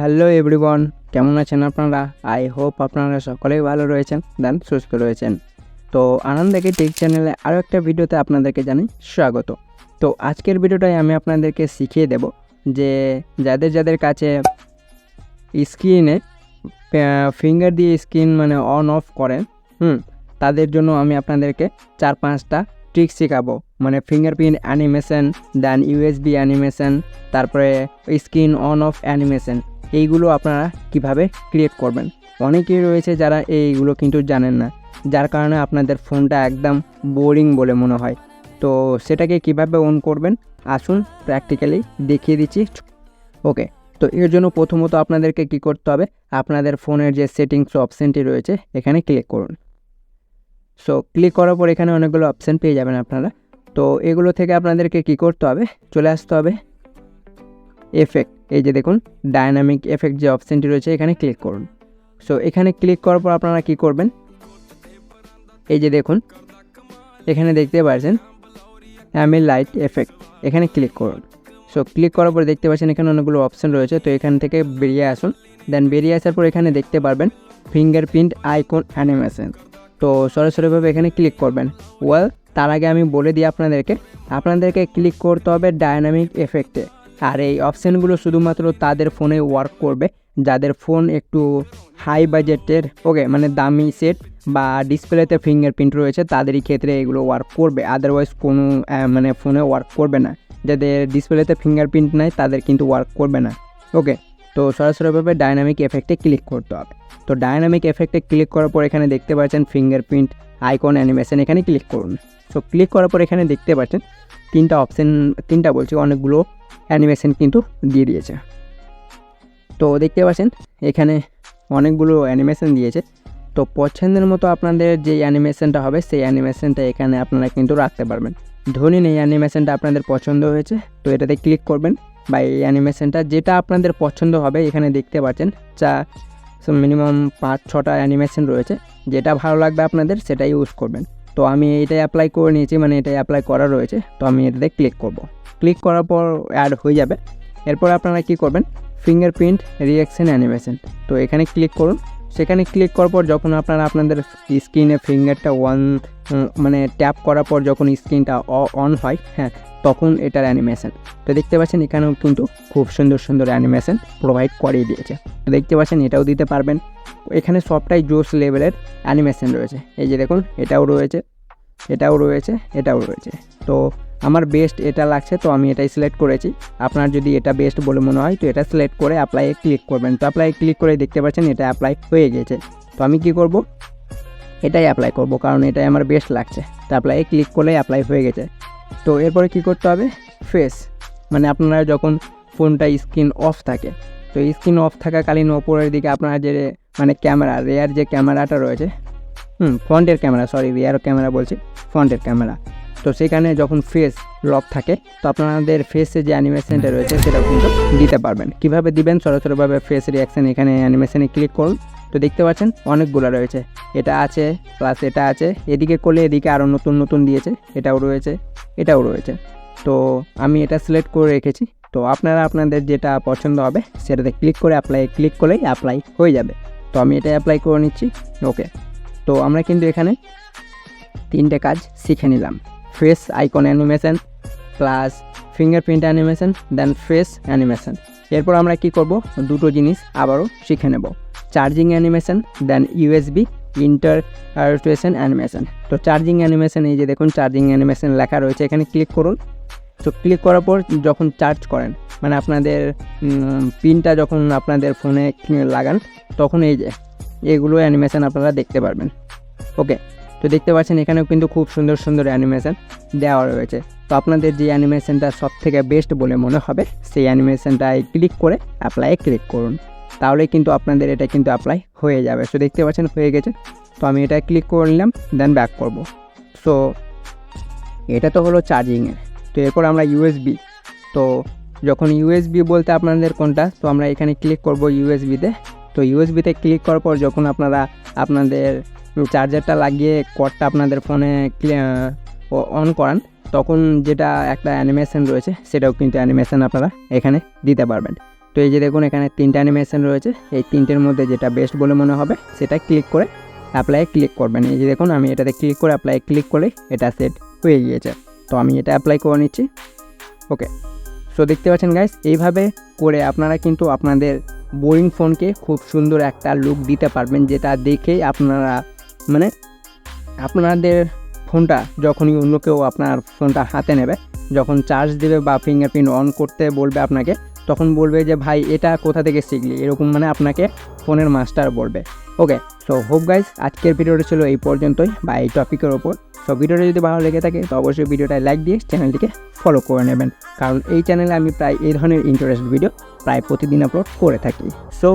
Hello everyone, কেমন আছেন আপনারা? আই হোপ আপনারা সকলেই ভালো রয়েছেন দেন সুস্থ রয়েছেন। তো আনন্দেকে টেক চ্যানেলে আরও একটা ভিডিওতে আপনাদেরকে জানাই স্বাগত। তো আজকের ভিডিওটায় আমি আপনাদেরকে শিখিয়ে দেব যে যাদের কাছে স্ক্রিনে ফিঙ্গার দিয়ে স্ক্রিন মানে অন অফ করেন, তাদের জন্য আমি আপনাদেরকে 4-5টা ট্রিক শেখাবো। মানে fingerprint animation, then USB animation, তারপরে স্ক্রিন অন অফ অ্যানিমেশন, এইগুলো আপনারা কিভাবে ক্রিয়েট করবেন। অনেকেই রয়েছে যারা এইগুলো কিন্তু জানেন না, যার কারণে আপনাদের ফোনটা একদম বোরিং বলে মনে হয়। তো সেটাকে কিভাবে অন করবেন আসুন প্র্যাকটিক্যালি দেখিয়ে দিচ্ছি। ওকে, তো এর জন্য প্রথমত আপনাদেরকে কি করতে হবে, আপনাদের ফোনের যে সেটিংস অপশানটি রয়েছে এখানে ক্লিক করুন। সো ক্লিক করার পর এখানে অনেকগুলো অপশান পেয়ে যাবেন আপনারা। তো এগুলো থেকে আপনাদেরকে কি করতে হবে, চলে আসতে হবে এফেক্ট। এই যে দেখুন ডায়নামিক এফেক্ট যে অপশানটি রয়েছে এখানে ক্লিক করুন। সো এখানে ক্লিক করার পর আপনারা কি করবেন, এই যে দেখুন এখানে দেখতে পাচ্ছেন অ্যামি লাইট এফেক্ট, এখানে ক্লিক করুন। সো ক্লিক করার পর দেখতে পাচ্ছেন এখানে অনেকগুলো অপশান রয়েছে। তো এখান থেকে বেরিয়ে আসুন, দেন বেরিয়ে আসার পর এখানে দেখতে পারবেন ফিঙ্গারপ্রিন্ট আইকন অ্যানিমেশন। তো সরাসরিভাবে এখানে ক্লিক করবেন। তার আগে আমি বলে দিই আপনাদেরকে ক্লিক করতে হবে ডায়নামিক এফেক্টে। আর এই অপশানগুলো শুধুমাত্র তাদের ফোনে ওয়ার্ক করবে যাদের ফোন একটু হাই বাজেটের, মানে দামি সেট বা ডিসপ্লেতে ফিঙ্গারপ্রিন্ট রয়েছে তাদেরই ক্ষেত্রে এগুলো ওয়ার্ক করবে। আদারওয়াইজ কোনো ফোনে ওয়ার্ক করবে না। যাদের ডিসপ্লেতে ফিঙ্গারপ্রিন্ট নাই তাদের কিন্তু ওয়ার্ক করবে না। ওকে, তো সরাসরিভাবে ডায়নামিক এফেক্টে ক্লিক করতে হবে। তো ডায়নামিক এফেক্টে ক্লিক করার পর এখানে দেখতে পাচ্ছেন ফিঙ্গারপ্রিন্ট আইকন অ্যানিমেশন, এখানে ক্লিক করুন। সো ক্লিক করার পর এখানে দেখতে পাচ্ছেন অনেকগুলো অ্যানিমেশন কিন্তু দিয়ে দিয়েছে। তো দেখতে পাচ্ছেন এখানে অনেকগুলো অ্যানিমেশন দিয়েছে। তো পছন্দের মতো আপনাদের যে অ্যানিমেশনটা হবে সেই অ্যানিমেশনটা এখানে আপনারা কিন্তু রাখতে পারবেন। ধরুন এই অ্যানিমেশনটা আপনাদের পছন্দ হয়েছে, তো এটাতে ক্লিক করবেন বা এই অ্যানিমেশনটা যেটা আপনাদের পছন্দ হবে এখানে দেখতে পাচ্ছেন মিনিমাম 5-6টা অ্যানিমেশন রয়েছে। যেটা ভালো লাগবে আপনাদের সেটাই ইউজ করবেন। তো আমি এটাই অ্যাপ্লাই করে নিয়েছি, এটাই অ্যাপ্লাই করা রয়েছে। তো আমি এটাতে ক্লিক করব। ক্লিক করার পর অ্যাড হয়ে যাবে। এরপর আপনারা কি করবেন, ফিঙ্গারপ্রিন্ট রিঅ্যাকশন অ্যানিমেশন, তো এখানে ক্লিক করুন। সেখানে ক্লিক করার পর যখন আপনাদের স্ক্রিনে ফিঙ্গারটা ট্যাপ করার পর যখন স্ক্রিনটা অন হয়, তখন এটার অ্যানিমেশন। তো দেখতে পাচ্ছেন এখানেও কিন্তু খুব সুন্দর সুন্দর অ্যানিমেশন প্রোভাইড করিয়ে দিয়েছে। তো দেখতে পাচ্ছেন এটাও দিতে পারবেন। এখানে সবটাই জোস লেভেলের অ্যানিমেশন রয়েছে। এই যে দেখুন এটাও রয়েছে, এটাও রয়েছে, এটাও রয়েছে। তো আমার বেস্ট এটা লাগছে, তো আমি এটাই সিলেক্ট করেছি। আপনার যদি এটা বেস্ট বলে মনে হয় তো এটা সিলেক্ট করে অ্যাপ্লাইয়ে ক্লিক করবেন। তো অ্যাপ্লাই ক্লিক করে দেখতে পাচ্ছেন এটা অ্যাপ্লাই হয়ে গেছে। তো আমি কি করব, এটাই অ্যাপ্লাই করব কারণ এটাই আমার বেস্ট লাগছে। তো অ্যাপ্লাইয়ে ক্লিক করলে অ্যাপ্লাই হয়ে গেছে। তো এরপরে কি করতে হবে, ফেস, আপনারা যখন ফোনটা স্ক্রিন অফ থাকে, তো স্ক্রিন অফ থাকাকালীন ওপরের দিকে আপনারা যে ক্যামেরা, রেয়ার যে ক্যামেরাটা রয়েছে, ফ্রন্টের ক্যামেরা, রেয়ার ক্যামেরা বলছি, ফ্রন্টের ক্যামেরা। তো সেখানে যখন ফেস লক থাকে তো আপনাদের ফেসে যে অ্যানিমেশনটা রয়েছে সেটা কিন্তু দিতে পারবেন। কিভাবে দিবেন, সরাসরিভাবে ফেস রিঅ্যাকশন এখানে অ্যানিমেশনে ক্লিক করুন। তো দেখতে পাচ্ছেন অনেকগুলো রয়েছে, এটা আছে প্লাস এটা আছে, এদিকে করলে এদিকে আরও নতুন নতুন দিয়েছে, এটাও রয়েছে, এটাও রয়েছে। তো আমি এটা সিলেক্ট করে রেখেছি। তো আপনারা আপনাদের যেটা পছন্দ হবে সেটাতে ক্লিক করে অ্যাপ্লাই ক্লিক করলেই অ্যাপ্লাই হয়ে যাবে। তো আমি এটা অ্যাপ্লাই করে নিচ্ছি। ওকে, তো আমরা কিন্তু এখানে 3টে কাজ শিখে নিলাম, face icon animation plus fingerprint animation then face animation. এরপর আমরা কি করব, দুটো জিনিস আবারও শিখে নেব, charging animation then USB interpretation animation. তো চার্জিং অ্যানিমেশন, এই যে দেখুন চার্জিং অ্যানিমেশন লেখা রয়েছে, এখানে ক্লিক করুন। তো ক্লিক করার পর যখন চার্জ করেন, আপনাদের পিনটা যখন আপনাদের ফোনে লাগান তখন এই যে এগুলো অ্যানিমেশন আপনারা দেখতে পারবেন। ওকে, তো দেখতে পাচ্ছেন এখানেও কিন্তু খুব সুন্দর সুন্দর অ্যানিমেশন দেওয়া রয়েছে। তো আপনাদের যে অ্যানিমেশনটা সবথেকে বেস্ট বলে মনে হবে সেই অ্যানিমেশনটায় ক্লিক করে অ্যাপ্লাইয়ে ক্লিক করুন, তাহলে কিন্তু আপনাদের এটা কিন্তু অ্যাপ্লাই হয়ে যাবে। সো দেখতে পাচ্ছেন হয়ে গেছে। তো আমি এটা ক্লিক করে নিলাম, দেন ব্যাক করব। সো এটা তো হলো চার্জিংয়ের। তো এরপর আমরা ইউএসবি, তো যখন ইউএসবি বলতে আপনাদের কোনটা, তো আমরা এখানে ক্লিক করব ইউএসবিতে। তো ইউএসবিতে ক্লিক করার পর যখন আপনারা আপনাদের চার্জারটা লাগিয়ে কর্ডটা আপনাদের ফোনে অন করান তখন যেটা একটা অ্যানিমেশন রয়েছে সেটাও কিন্তু অ্যানিমেশন আপনারা এখানে দিতে পারবেন। তো তো এই যে দেখুন এখানে 3টা অ্যানিমেশন রয়েছে, এই 3টের মধ্যে যেটা বেস্ট বলে মনে হবে সেটা ক্লিক করে অ্যাপ্লাই ক্লিক করবেন। এই যে দেখুন আমি এটাতে ক্লিক করে অ্যাপ্লাই ক্লিক করে এটা সেট হয়ে গিয়েছে। তো আমি এটা অ্যাপ্লাই করে নিচ্ছি। ওকে, সো দেখতে পাচ্ছেন গাইস, এইভাবে করে আপনারা কিন্তু আপনাদের বোরিং ফোনকে খুব সুন্দর একটা লুক দিতে পারবেন, যেটা দেখেই আপনারা মানে আপনাদের ফোনটা যখনই অন্য কেউ আপনার ফোনটা হাতে নেবে, যখন চার্জ দেবে বা ফিঙ্গারপ্রিন্ট অন করতে বলবে আপনাকে, তখন বলবে যে ভাই এটা কোথা থেকে শিখলি, এরকম মানে আপনাকে ফোনের মাস্টার বলবে। ওকে, সো হোপ গাইস আজকের ভিডিওটা ছিল এই পর্যন্তই বা এই টপিকের ওপর। সো ভিডিওটা যদি ভালো লেগে থাকে তো অবশ্যই ভিডিওটা লাইক দিয়ে চ্যানেলটিকে ফলো করে নেবেন, কারণ এই চ্যানেলে আমি প্রায় এই ধরনের ইন্টারেস্ট ভিডিও প্রায় প্রতিদিন আপলোড করে থাকি। সো